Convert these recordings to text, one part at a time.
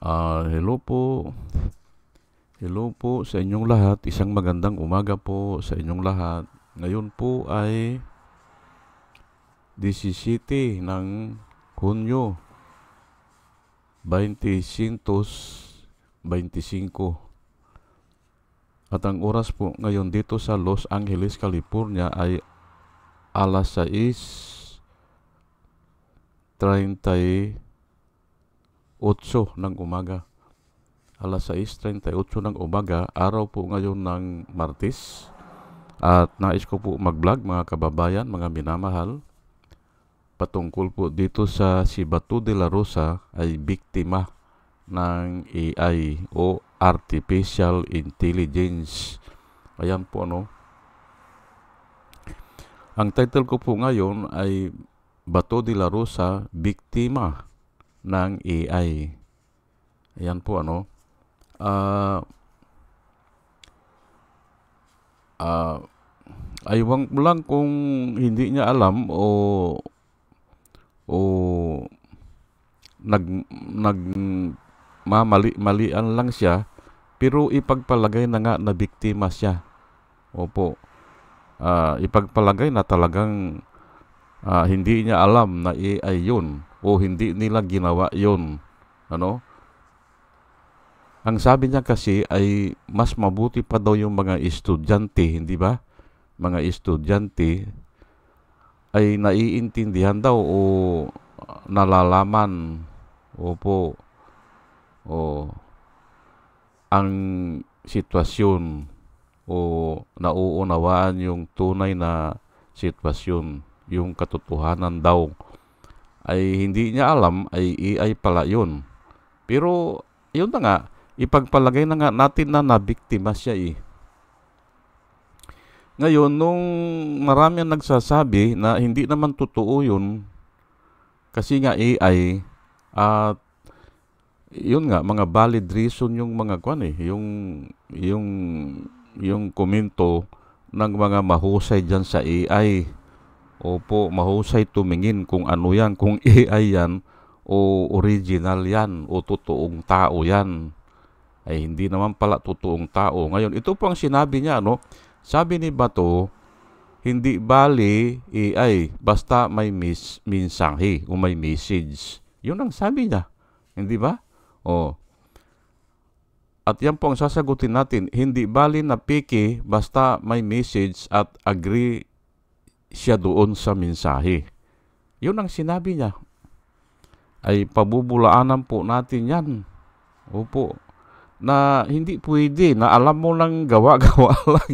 Hello po. Hello po sa inyong lahat. Isang magandang umaga po sa inyong lahat. Ngayon po ay 17 ng Hunyo 2025. At ang oras po ngayon dito sa Los Angeles, California ay alas 6:38 ng umaga. Alas 6:38 ng umaga, araw po ngayon ng Martes. At nais ko po mag-vlog mga kababayan, mga minamahal, patungkol po dito sa si Bato de la Rosa ay biktima ng AI o Artificial Intelligence. Ayan po Ang title ko po ngayon ay Bato de la Rosa, biktima ng AI. Ayan po Aywan mo lang kung hindi niya alam o malian lang siya, pero ipagpalagay na nga na biktima siya. Opo. Ipagpalagay na talagang hindi niya alam na AI yun o hindi nila ginawa yun. Ang sabi niya kasi ay mas mabuti pa daw yung mga estudyante, hindi ba? Mga estudyante ay naiintindihan daw o nalalaman ang sitwasyon o nauunawaan yung tunay na sitwasyon, yung katotohanan daw. Ay hindi niya alam ay AI pala yun. Pero yun na nga, ipagpalagay na nga natin na nabiktima siya Ngayon, nung marami ang nagsasabi na hindi naman totoo yun, kasi nga AI, at yun nga, mga valid reason yung mga yung komento ng mga mahusay dyan sa AI. Opo, mahusay tumingin kung ano yan, kung AI yan, o original yan, o totoong tao yan. Ay hindi naman pala totoong tao. Ngayon, ito po ang sinabi niya, Sabi ni Bato, hindi bali AI, basta may mensahe o may message. Yun ang sabi niya. Hindi ba? At yan po ang sasagutin natin. Hindi bali na peke, basta may message at agree siya doon sa mensahe. Yun ang sinabi niya. Ay pabubulaanan po natin yan. Opo. Na hindi pwede, na alam mo lang gawa-gawa lang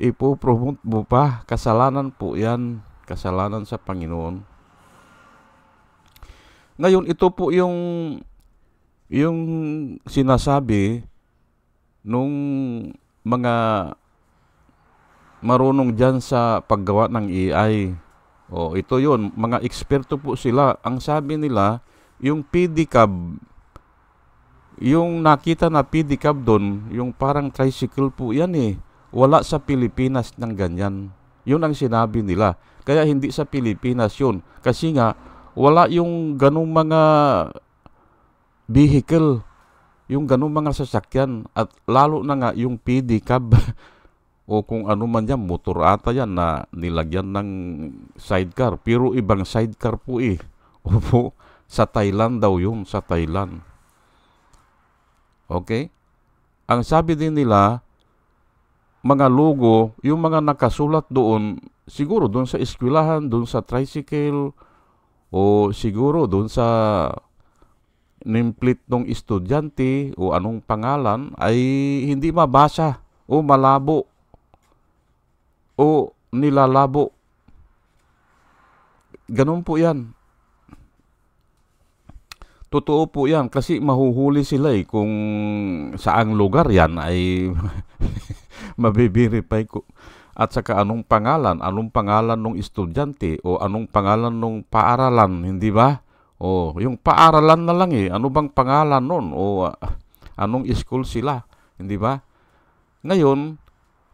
ipopromote mo pa. Kasalanan po yan. Kasalanan sa Panginoon. Ngayon, ito po yung sinasabi nung mga marunong dyan sa paggawa ng AI. Ito yun, mga eksperto po sila. Ang sabi nila, yung pedicab, yung nakita na pedicab doon, yung parang tricycle po yan wala sa Pilipinas ng ganyan. Yun ang sinabi nila. Kaya hindi sa Pilipinas yun. Kasi nga, wala yung ganung mga vehicle, yung ganung mga sasakyan. At lalo na nga yung pedicab o kung ano man yan, motor ata yan na nilagyan ng sidecar. Pero ibang sidecar po Opo, sa Thailand daw yun, sa Thailand. Okay? Ang sabi din nila, mga logo, yung mga nakasulat doon, siguro doon sa eskwelahan, doon sa tricycle, o siguro doon sa nameplate ng estudyante o anong pangalan, ay hindi mabasa o malabo o nilalabo. Ganun po yan. Totoo po yan kasi mahuhuli sila kung saang lugar yan ay mabiverify ko. At saka anong pangalan ng estudyante o anong pangalan ng paaralan, hindi ba? Yung paaralan na lang ano bang pangalan nun o anong school sila, hindi ba? Ngayon,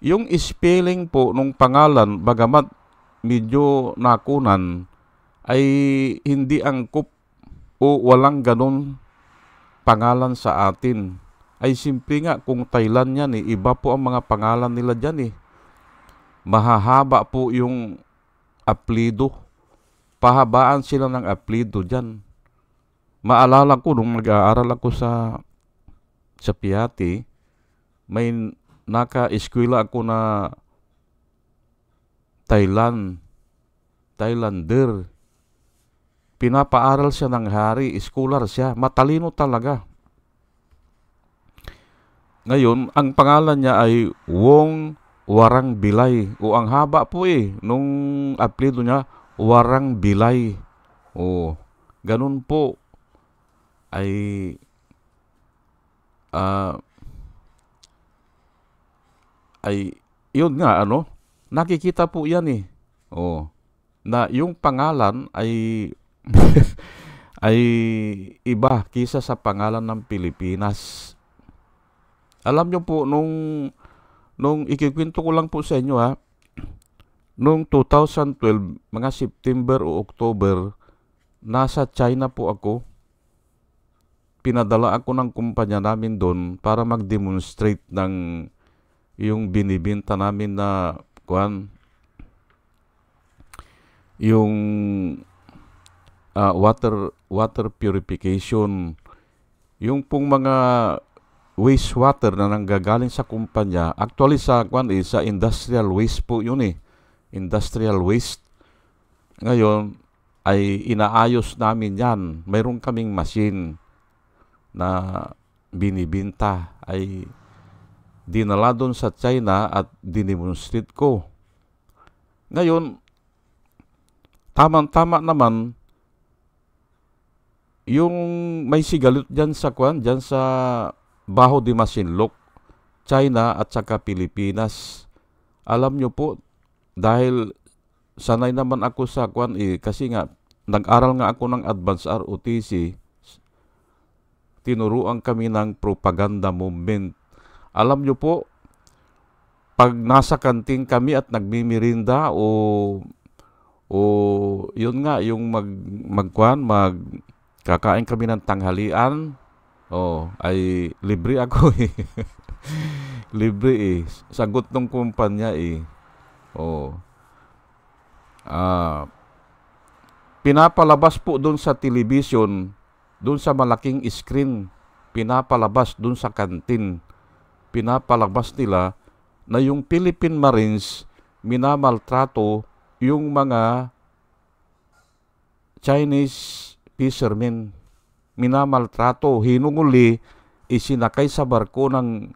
yung spelling po ng pangalan, bagamat medyo nakunan, ay hindi angkop o walang ganun pangalan sa atin. Ay simple nga, kung Thailand yan iba po ang mga pangalan nila dyan Mahahaba po yung apelido. Pahabaan sila ng apelido dyan. Maalala ko nung mag-aaral ako sa Piati, may naka-eskwela ako na Thailander. Pinapaaral siya ng hari, scholar siya, matalino talaga. Ngayon, ang pangalan niya ay Wong Warang Bilay. O ang haba po nung apelyido niya, Warang Bilay. O, ganun po ay yun nga nakikita po yan na yung pangalan ay ay iba kisa sa pangalan ng Pilipinas. Alam nyo po, nung ikikwento ko lang po sa inyo nung 2012, mga September o October, nasa China po ako. Pinadala ako ng kumpanya namin doon para mag-demonstrate ng yung binibenta namin na yung water purification. Yung pong mga wastewater na nanggagaling sa kumpanya, actually sa industrial waste po yun industrial waste. Ngayon ay inaayos namin yan. Mayroon kaming machine na binibinta, ay dinala doon sa China at dinemonstrate ko. Ngayon, tamang-tama naman yung may sigalot dyan sa Baho de Masinloc, China at saka Pilipinas. Alam nyo po, dahil sanay naman ako sa kasi nga nag-aral nga ako ng Advanced ROTC, tinuruan kami ng propaganda movement. Alam nyo po, pag nasa kanting kami at nagmimirinda o yun nga, yung kakain kami ng tanghalian, ay libre ako libre sagot ng kumpanya pinapalabas po doon sa television, doon sa malaking screen, pinapalabas doon sa kantin, pinapalabas nila na yung Philippine Marines minamaltrato yung mga Chinese fishermen. Minamaltrato, hinunguli, isinakay sa barko ng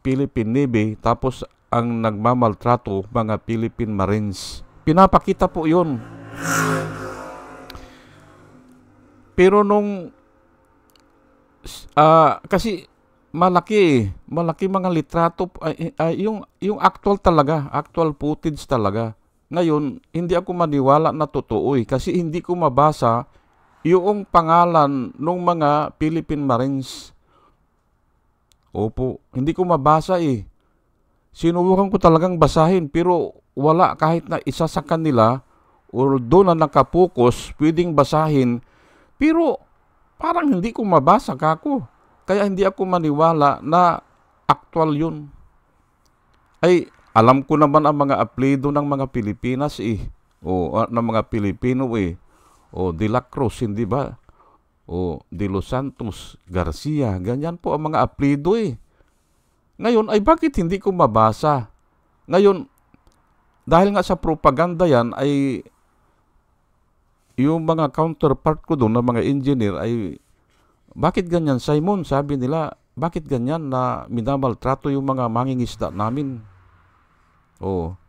Philippine Navy, tapos ang nagmamaltrato mga Philippine Marines. Pinapakita po yun. Pero nung kasi malaki mga litrato, yung actual talaga, actual footage talaga. Ngayon, hindi ako maniwala na totoo kasi hindi ko mabasa yung pangalan ng mga Philippine Marines. Opo, hindi ko mabasa Sinubukan ko talagang basahin, pero wala kahit na isa sa kanila, or doon na nakapokus, pwedeng basahin, pero parang hindi ko mabasa kako. Kaya hindi ako maniwala na actual yun. Ay, alam ko naman ang mga apelyido ng mga Pilipinas ng mga Pilipino De La Cruz, hindi ba? De Los Santos, Garcia, ganyan po ang mga apelyido Ngayon, ay bakit hindi ko mabasa? Ngayon, dahil nga sa propaganda yan, ay yung mga counterpart ko doon, na mga engineer, ay bakit ganyan, Simon? Sabi nila, bakit ganyan na minamaltrato yung mga mangingisda namin?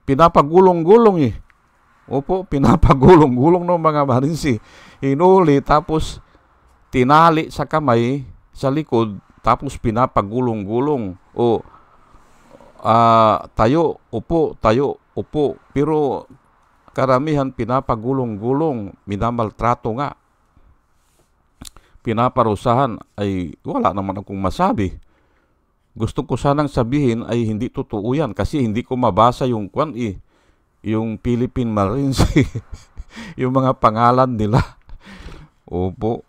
Pinapagulong-gulong Opo, pinapagulong-gulong ng mga Marines Hinuli, tapos tinali sa kamay, sa likod, tapos pinapagulong-gulong. Tayo, upo. Pero karamihan pinapagulong-gulong, minamaltrato nga. Pinaparusahan, ay wala naman akong masabi. Gusto ko sanang sabihin ay hindi totoo yan kasi hindi ko mabasa yung yung Philippine Marines yung mga pangalan nila. Opo.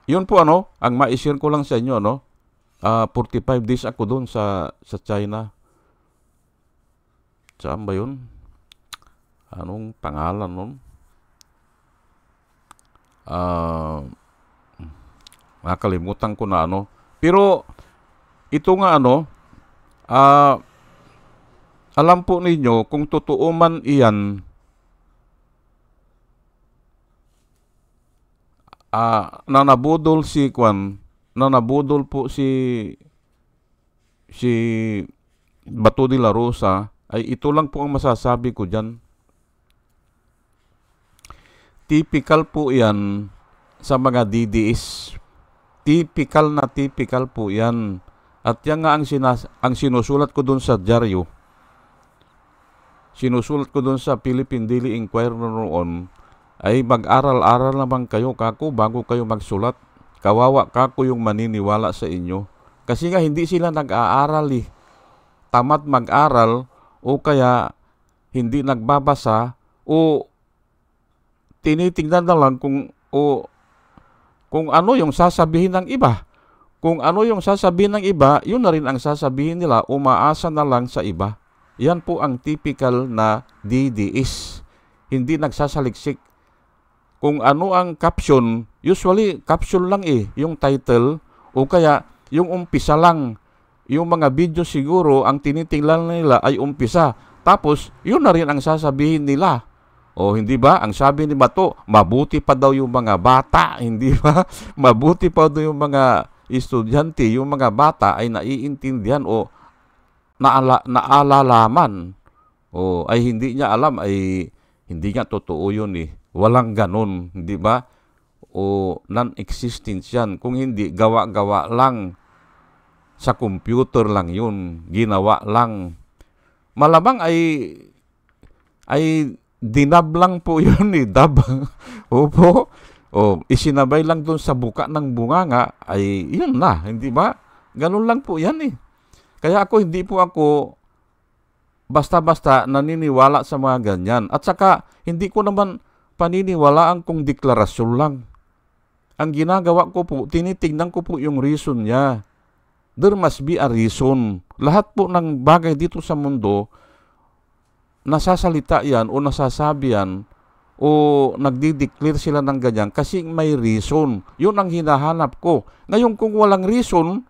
Yun po ang ma-share ko lang sa inyo 45 days ako doon sa China. Saan ba yun? Anong pangalan nun? Nakalimutan ko na Pero ito nga alam po ninyo kung totoo man iyan, nanabudol po si Bato de la Rosa, ay ito lang po ang masasabi ko dyan. Typical po yan sa mga DDS. Typical po yan. At yan nga ang sinusulat ko dun sa dyaryo. Sinusulat ko dun sa Philippine Daily Inquirer noon, ay mag-aral-aral naman kayo kako bago kayo magsulat. Kawawa kako yung maniniwala sa inyo. Kasi nga hindi sila nag-aaral Tamad mag-aral o kaya hindi nagbabasa o tinitingnan na lang kung ano yung sasabihin ng iba. Kung ano yung sasabihin ng iba, yun na rin ang sasabihin nila, umaasa na lang sa iba. Yan po ang typical na DDS. Hindi nagsasaliksik. Kung ano ang caption, usually caption lang yung title, o kaya yung umpisa lang. Yung mga video siguro, ang tinitingnan nila ay umpisa. Tapos, yun na rin ang sasabihin nila. O hindi ba? Ang sabi ni Bato, mabuti pa daw yung mga bata, hindi ba? Mabuti pa daw yung mga estudyante, yung mga bata ay naiintindihan o naalalaman. O ay hindi niya alam, ay hindi nga totoo yun Walang ganun, hindi ba? O non-existent yan. Kung hindi, gawa-gawa lang. Sa computer lang yun. Ginawa lang. Malamang ay dinab lang po yun dab. Opo. O isinabay lang dun sa buka ng bunganga, ay yun na, hindi ba? Ganun lang po yan Kaya hindi po ako basta-basta naniniwala sa mga ganyan. At saka, hindi ko naman paniniwalaan kung deklarasyon lang. Ang ginagawa ko po, tinitignan ko po yung reason niya. There must be a reason. Lahat po ng bagay dito sa mundo, nasasalita yan o nasasabi yan o nagdi-declare sila ng ganyan kasi may reason. Yun ang hinahanap ko. Ngayon kung walang reason,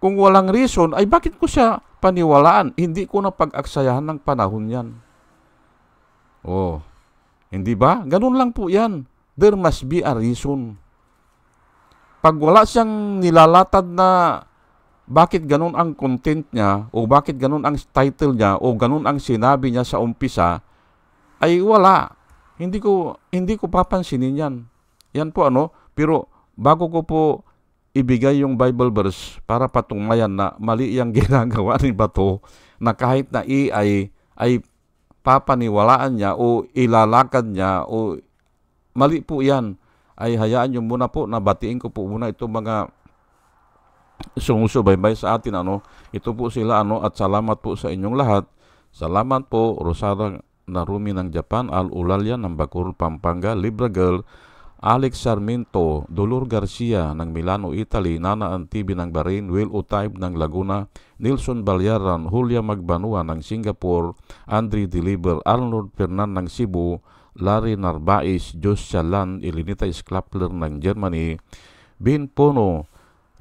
kung walang reason, ay bakit ko siya paniwalaan? Hindi ko na pag-aksayahan ng panahon yan. Hindi ba? Ganun lang po yan. There must be a reason. Pag wala siyang nilalatad na bakit ganun ang content niya o bakit ganun ang title niya o ganun ang sinabi niya sa umpisa, ay wala. Hindi ko papansinin yan. Yan po pero bago ko po ibigay yung Bible verse para patungmayan na mali yung ginagawa ni Bato, na kahit na AI ay papaniwalaan niya o ilalakad niya o mali po yan, ay hayaan nyo muna po na batiin ko po muna itong mga sumusubaybay sa atin ito po sila at salamat po sa inyong lahat. Salamat po Rosada Narumi ng Japan, Al Ulalya ng Bacoor, Pampanga, Libra Girl, Alex Sarmiento, Dolor Garcia ng Milano, Italy, Nana Antibi ng Bahrain, Will Utaib ng Laguna, Nilson Balyaran, Julia Magbanua ng Singapore, Andre Deliver, Arnold Fernan ng Cebu, Larry Narbais, Jos Chalan, Elinita Sklapler ng Germany, Bin Pono,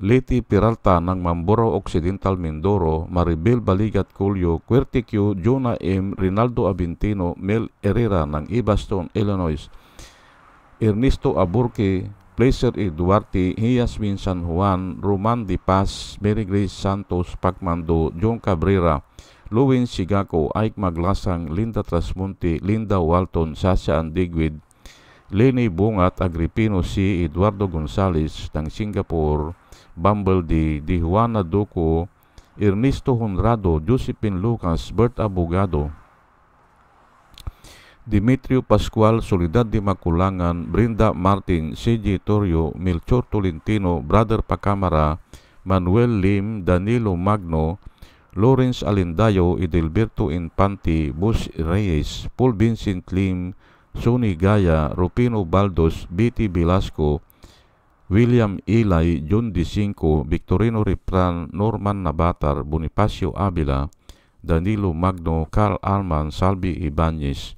Leti Peralta ng Mamburao Occidental, Mindoro, Maribel Baligat Culio, Querticu, Jonah M., Rinaldo Aventino, Mel Herrera ng Evanston, Illinois, Ernesto Aburque, Placer E. Duarte, Yasmin San Juan, Roman Di Paz, Mary Grace Santos Pacmando, John Cabrera, Luwin Sigako, Ike Maglasang, Linda Trasmonte, Linda Walton, Sasha Andigwid, Lenny Bungat, Agripino C., Eduardo Gonzales ng Singapore, Bumble D., Juana Duco, Ernesto Honrado, Josephine Lucas, Bert Abogado, Dimitrio Pascual, Soledad de Maculangan, Brenda Martin, C.J. Torrio, Melchor Tolentino, Brother Pacamara, Manuel Lim, Danilo Magno, Lawrence Alindayo, Edelberto Infante, Bus Reyes, Paul Vincent Lim, Sonny Gaya, Rupino Baldos, Betty Velasco, William Eli, John D. Cinco, Victorino Ripran, Norman Nabatar, Bonifacio Avila, Danilo Magno, Carl Alman, Salvi Ibanez,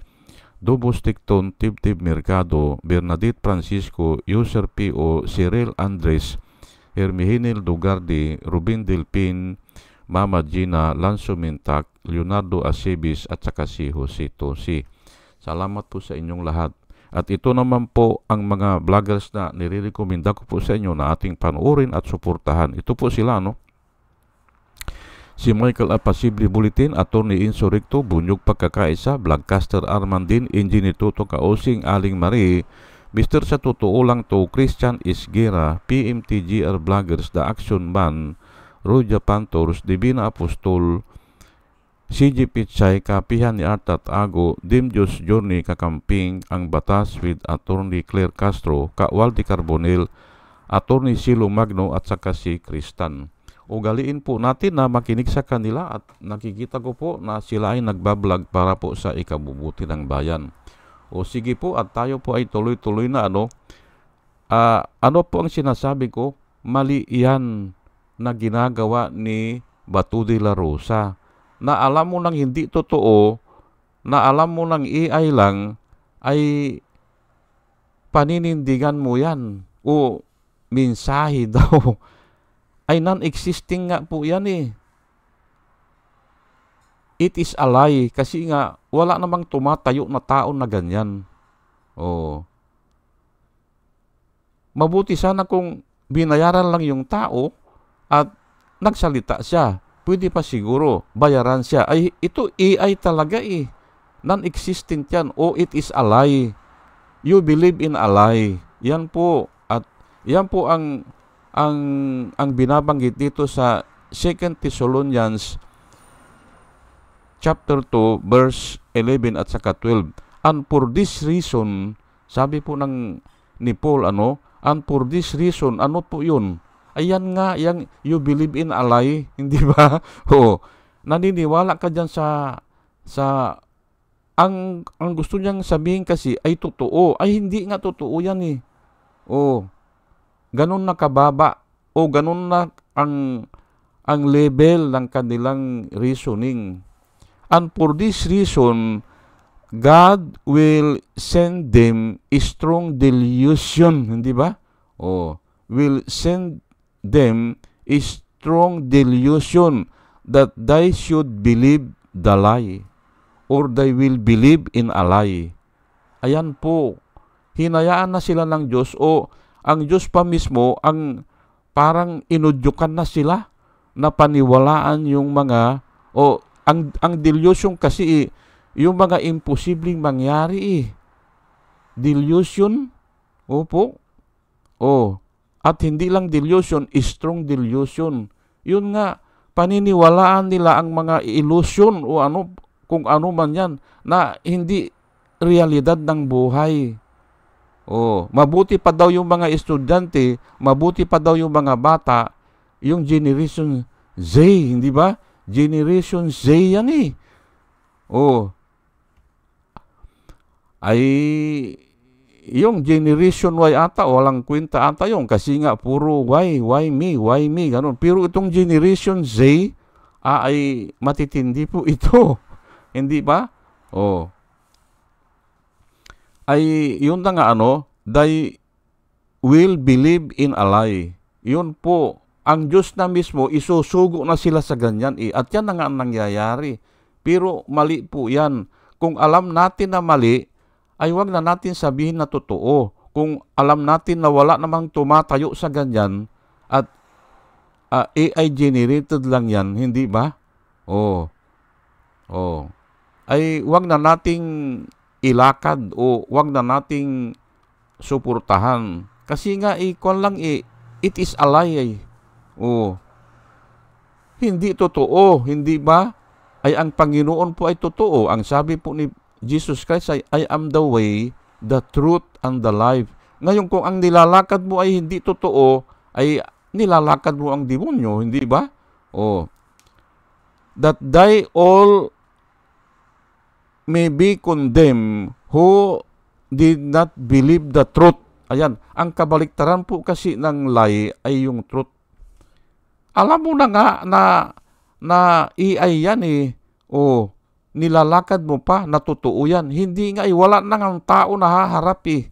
Dubos Ticton, Tib Mercado, Bernadette Francisco, User P.O., Cyril Andres, Hermihinil Dugardi, Rubin Delpin, Mama Gina, Lanzo Mintak, Leonardo Acebis, at saka si Jose Tosi. Salamat po sa inyong lahat. At ito naman po ang mga vloggers na nire-recommenda ko po sa inyo na ating panoorin at suportahan. Ito po sila, no? Si Michael Apasible Bulletin, Attorney Insurrecto, Bunyog Pagkakaisa, Vlogcaster Armandin, Engineer Tuto Kaosing, Aling Marie, Mr. Sa Totoo Lang To, Christian Isguera, PMTGR Vloggers, The Action Man, Roja Pantors, Divina Apostol, CG Pichay, Kapihan ni Artat Ago, Dimjos Journey Kakamping, Ang Batas with Attorney Claire Castro, Kawaldi Carbonel, Attorney Silo Magno, at saka si Kristan. Ugaliin po natin na makinig sa kanila at nakikita ko po na sila ay nagbablog para po sa ikabubuti ng bayan. O sige po, at tayo po ay tuloy-tuloy na ano po ang sinasabi ko? Mali yan na ginagawa ni Batu de la Rosa. Na alam mo nang hindi totoo, na alam mo nang AI lang, ay paninindigan mo yan. O mensahe daw. Ay non-existing nga po yan eh. It is a lie. Kasi nga, wala namang tumatayo na tao na ganyan. Oh. Mabuti sana kung binayaran lang yung tao at nagsalita siya. Pwede pa siguro, bayaran siya. Ay, ito AI talaga eh. Non-existent yan. O it is a lie. You believe in a lie. Yan po. At yan po ang binabanggit dito sa 2 Thessalonians chapter 2, verse 11 at saka 12. And for this reason, sabi po ni Paul, and for this reason, ano po yun? Ayan nga, you believe in a lie, hindi ba? Oo. Naniniwala ka dyan ang gusto niyang sabihin kasi ay totoo. Ay, hindi nga totoo yan eh. Oo. Ganun na kababa. O ganun na ang level ng kanilang reasoning. And for this reason, God will send them a strong delusion, hindi ba? Oh, will send them a strong delusion that they should believe the lie, or they will believe in a lie. Ayan po, hinayaan na sila ng Diyos, o ang Diyos pa mismo ang parang inudyukan na sila na paniwalaan yung mga, ang delusion kasi yung mga imposibleng mangyari Delusion? Opo. At hindi lang delusion, strong delusion. Yun nga, paniniwalaan nila ang mga illusion o kung ano man yan, na hindi realidad ng buhay. Mabuti pa daw yung mga estudyante, mabuti pa daw yung mga bata, yung Generation Z, hindi ba? Generation Z yan eh. Ay, yung Generation Y ata, walang kwenta ata yung kasi nga puro why me, ganun. Pero itong Generation Z, ay matitindi po ito. Hindi ba? Ay, yun na nga they will believe in a lie. Yun po, ang Diyos na mismo, isusugo na sila sa ganyan at yan na nga ang nangyayari. Pero mali po yan. Kung alam natin na mali, ay wag na natin sabihin na totoo. Kung alam natin na wala namang tumatayo sa ganyan at AI generated lang yan, hindi ba? Ay wag na nating ilakad o wag na nating suportahan. Kasi nga, it is a lie. Hindi totoo, hindi ba? Ay ang Panginoon po ay totoo. Ang sabi po ni Jesus Christ ay, I am the way, the truth, and the life. Ngayon, kung ang nilalakad mo ay hindi totoo, ay nilalakad mo ang demonyo, hindi ba? That they all may be condemned who did not believe the truth. Ayan, ang kabaliktaran po kasi ng lie ay yung truth. Alam mo na nga na AI yan eh. O, nilalakad mo pa na totoo yan. Hindi nga eh, wala na nga ang tao na haharap eh.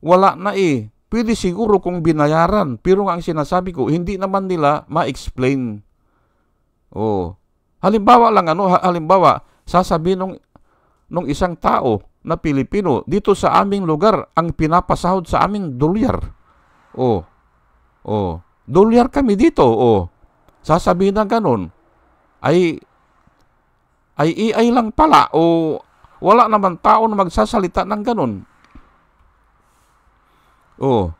Wala na eh. Pwede siguro kung binayaran. Pero nga ang sinasabi ko, hindi naman nila ma-explain. Oh. Halimbawa lang halimbawa, sasabihin nung isang tao na Pilipino, dito sa aming lugar, ang pinapasahod sa aming dolyar. Oh. Oh. Dolyar kami dito. Oh. Sasabihin na ganun. Ay AI lang pala. O wala naman tao na magsasalita ng ganun. Oh.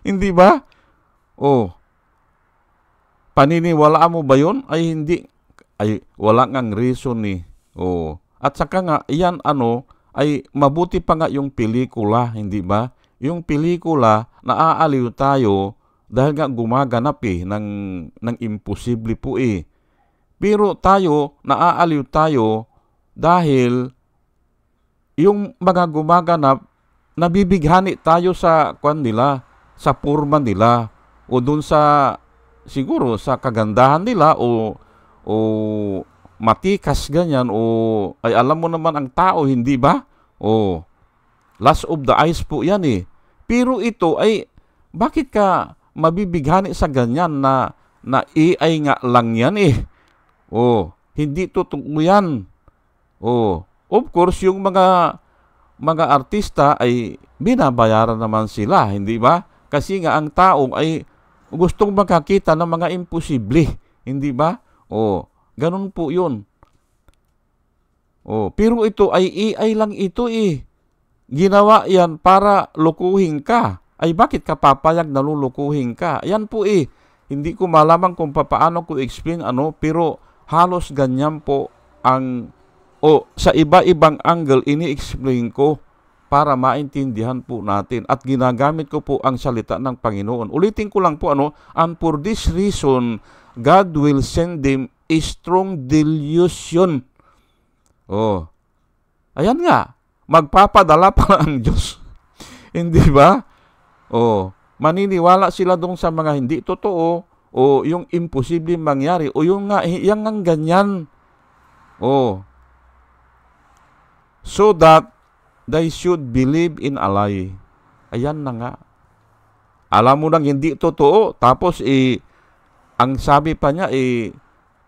Hindi ba? Oh. Paniniwalaan mo ba yun? Ay hindi. Ay wala ngang reason eh. Oh. At saka nga, yan ay mabuti pa nga yung pelikula, hindi ba? Yung pelikula, naaaliw tayo dahil nga gumaganap eh ng imposible po eh. Pero tayo, naaaliw tayo dahil yung mga gumaganap, nabibighani tayo sa kwan nila, sa forma nila, o dun sa, siguro, sa kagandahan nila, o matikas ganyan, o ay alam mo naman ang tao, hindi ba? O last of the eyes po yan eh. Pero ito ay, bakit ka mabibighani sa ganyan na AI nga lang yan eh? O, hindi totoo yan. O, of course, yung mga artista ay binabayaran naman sila, hindi ba? Kasi nga ang tao ay gustong makakita ng mga imposible, hindi ba? O, ganun po yun. O, pero ito ay AI lang ito eh. Ginawa yan para lukuhin ka. Ay bakit ka papayag na lulukuhin ka? Yan po eh. Hindi ko malaman kung paano ko explain pero halos ganyan po ang sa iba-ibang angle ini-explain ko para maintindihan po natin at ginagamit ko po ang salita ng Panginoon. Ulitin ko lang po and for this reason God will send them a strong delusion. Oh. Ayan nga, magpapadala pa ang Diyos. Hindi ba? Oh, maniniwala sila dong sa mga hindi totoo o yung imposible mangyari o yung nga yang ang ganyan. Oh. So that they should believe in a lie. Ayan na nga. Alam mo nang hindi totoo, tapos ang sabi pa niya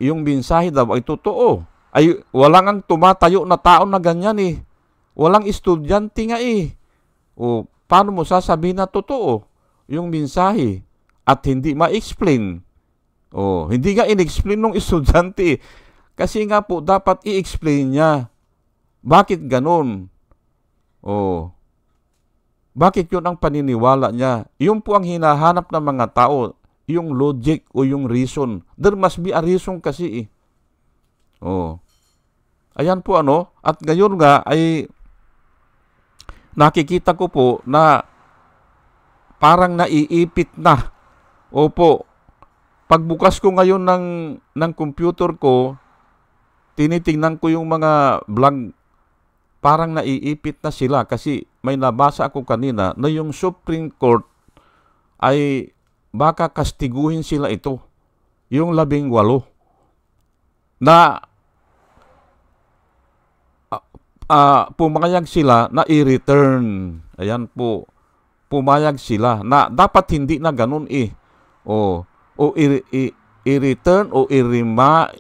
yung mensahe daw ay totoo. Ay walang ang tumatayo na tao na ganyan eh. Walang estudyante nga eh. O paano mo sasabihin na totoo yung mensahe at hindi ma-explain? O hindi nga in-explain ng estudyante. Kasi nga po dapat i-explain niya. Bakit ganun? O bakit yun ang paniniwala niya? Yun po ang hinahanap ng mga tao, yung logic o yung reason. There must be a reason kasi eh. Oh. Ayan po at ngayon nga ay nakikita ko po na parang naiipit na. Opo. Pagbukas ko ngayon ng computer ko, tinitingnan ko yung mga vlog, parang naiipit na sila kasi may nabasa ako kanina na yung Supreme Court ay baka kastiguhin sila ito. Yung 18 na pumayag sila na i-return. Ayan po. Pumayag sila na dapat hindi na ganun eh. O i-return o i-remand,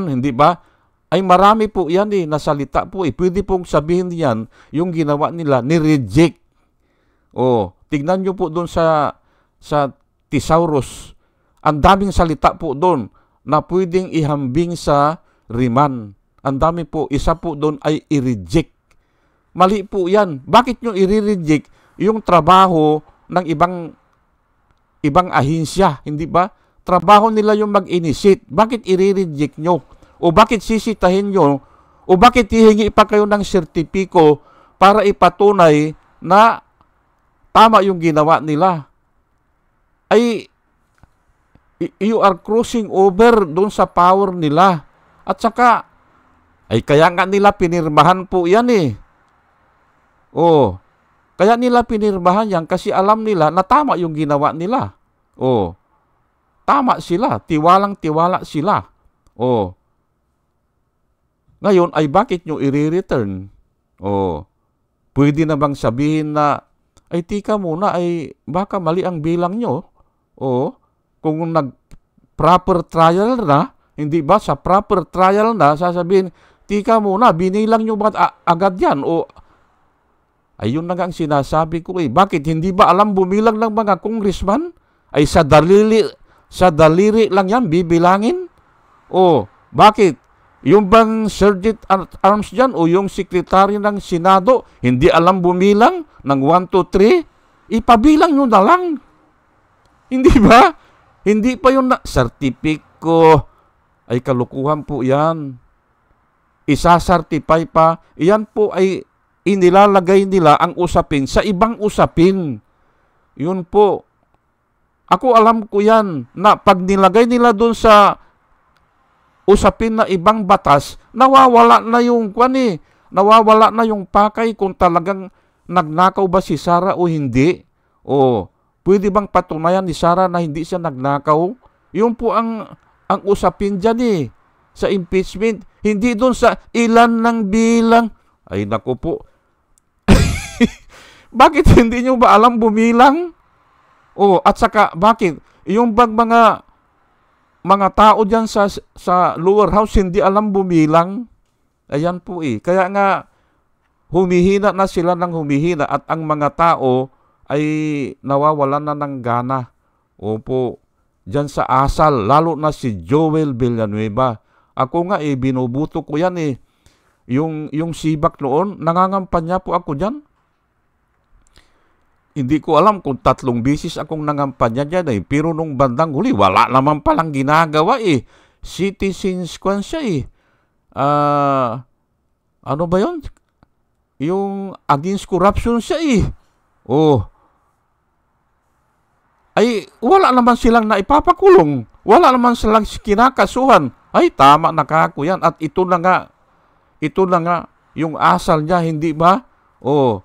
hindi ba? Ay marami po yan eh, nasalita po eh. Pwede pong sabihin yan, yung ginawa nila, ni-reject. O, tignan nyo po doon sa Thesaurus. Ang daming salita po doon na pwedeng ihambing sa remand. Ang dami po, isa po doon ay i-reject. Mali po yan. Bakit nyo i-reject yung trabaho ng ibang ahinsya? Hindi ba? Trabaho nila yung mag-initiate. Bakit i-reject nyo? O bakit sisitahin nyo? O bakit hihingi pa kayo ng sertipiko para ipatunay na tama yung ginawa nila? Ay, you are crossing over doon sa power nila. At saka, ay kaya nga nila pinirmahan po yan eh. Oh, kaya nila pinirmahan yan kasi alam nila na tama yung ginawa nila. Oh, tama sila, tiwalang-tiwala sila. Oh, ngayon ay bakit nyo i-return? Oh, pwede na bang sabihin na, ay tika muna, ay baka mali ang bilang nyo? Oh, kung nag-proper trial na, hindi ba sa proper trial na, sasabihin, tika muna, binilang nyo ba agad yan? O, ayun na nga ang sinasabi ko eh. Bakit? Hindi ba alam bumilang ng mga congressman? Ay sa daliri lang yan, bibilangin? O, bakit? Yung bang Sergeant at Arms dyan o yung Secretary ng Senado, hindi alam bumilang ng 1, 2, 3? Ipabilang nyo na lang. Hindi ba? Hindi pa yung sertipiko. Ay kalukuhan po yan. Isa-certify pa. Yan po ay inilalagay nila ang usapin sa ibang usapin. Yun po. Ako alam ko yan na pag nilagay nila doon sa usapin na ibang batas, nawawala na yung nawawala na yung pakay kung talagang nagnakaw ba si Sara o hindi. O pwede bang patunayan ni Sara na hindi siya nagnakaw? Yun po ang usapin dyan eh. Sa impeachment, hindi doon sa ilan ng bilang. Ay naku po. Bakit hindi nyo ba alam bumilang? O at saka bakit? Yung bang mga tao dyan sa lower house hindi alam bumilang? Ayan po eh. Kaya nga humihina na sila ng humihina at ang mga tao ay nawawalan na ng gana. Opo, dyan sa asal, lalo na si Joel Villanueva. Ako nga eh, binubuto ko yan eh. Yung sibak noon, nangangampanya po ako dyan. Hindi ko alam kung 3 bisis akong nangampanya dyan eh. Pero nung bandang huli, wala naman palang ginagawa eh. Citizens kwan siya eh. Ano ba yun? Yung against corruption siya eh. Oh. Ay, wala naman silang naipapakulong. Wala naman silang kinakasuhan. Ay, tama na kako yan. At ito na nga, yung asal niya, hindi ba? Oh,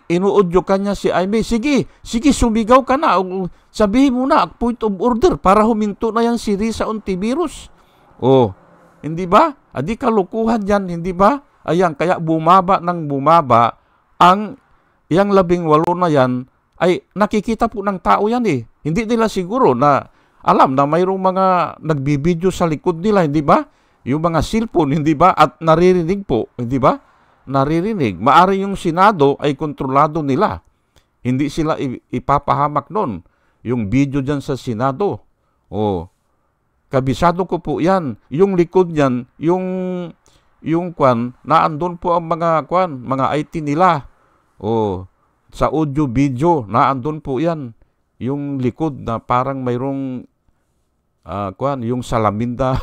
inuudyo ka niya si Aimee. Sige, sumigaw ka na. Sabihin mo na, point of order, para huminto na yan si Risa Ontiveros. Oh, hindi ba? Adi kalukuhan yan, hindi ba? Ayan, kaya bumaba ang iyang 18 na yan, ay nakikita po ng tao yan eh. Hindi nila siguro na alam na mayroong mga nagbibideo sa likod nila, hindi ba? Yung mga cellphone, hindi ba? At naririnig po, hindi ba? Naririnig. Maari yung Senado ay kontrolado nila. Hindi sila ipapahamak nun. Yung video dyan sa Senado. Oh, kabisado ko po yan. Yung likod niyan, yung kwan, naandun po ang mga IT nila. Oh, sa audio, video, naandun po yan. Yung likod na parang mayroong yung salamin na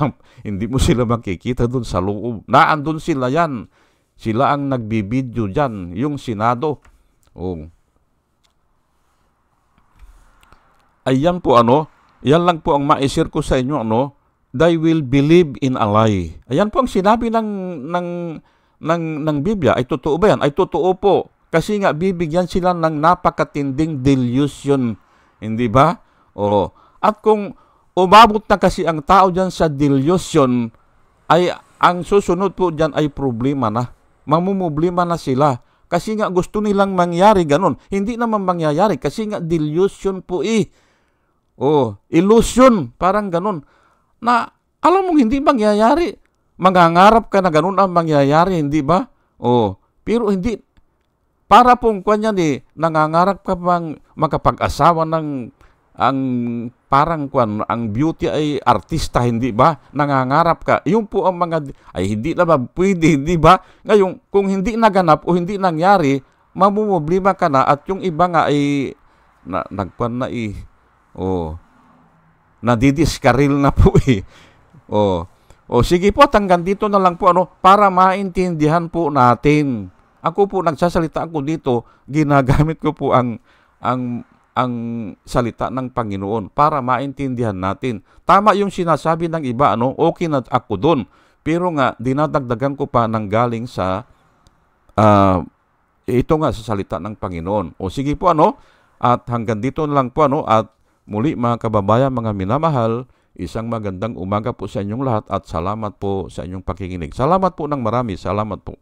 hindi mo sila makikita doon sa loob. Naandun sila yan. Sila ang nagbibideo dyan, yung Senado. Oh. Ayan po yan lang po ang ma-share ko sa inyo they will believe in a lie. Ayan po ang sinabi ng Biblia. Ay totoo ba yan? Ay totoo po. Kasi nga bibigyan sila ng napakatinding delusion. Hindi ba? Oh. At kung umabot na kasi ang tao dyan sa delusion, ay ang susunod po dyan ay problema na. Mamumblema na sila. Kasi nga gusto nilang mangyari ganun. Hindi naman mangyayari kasi nga delusion po eh. Oh, illusion, parang ganun. Na alam mo hindi mangyayari. Mangangarap ka na ganun ang mangyayari, hindi ba? Oh, pero hindi. Para pong kanyan eh, nangangarap ka bang makapag-asawa ng parang ang beauty ay artista, hindi ba? Nangangarap ka. Yung po ang mga, ay hindi naman pwede, hindi ba? Ngayon, kung hindi naganap o hindi nangyari, mamumblema ka na at yung iba nga ay nagpan na eh. Oh, nadidiskaril na po eh. Oh, sige po, hanggang dito na lang po para maintindihan po natin. Ako po, nagsasalita ako dito, ginagamit ko po ang salita ng Panginoon para maintindihan natin. Tama yung sinasabi ng iba, okay na ako doon. Pero nga, dinadagdagan ko pa ng galing sa Ah, ito nga sa salita ng Panginoon. O sige po at hanggang dito na lang po at muli mga kababayan, mga minamahal, isang magandang umaga po sa inyong lahat at salamat po sa inyong pakikinig. Salamat po ng marami. Salamat po.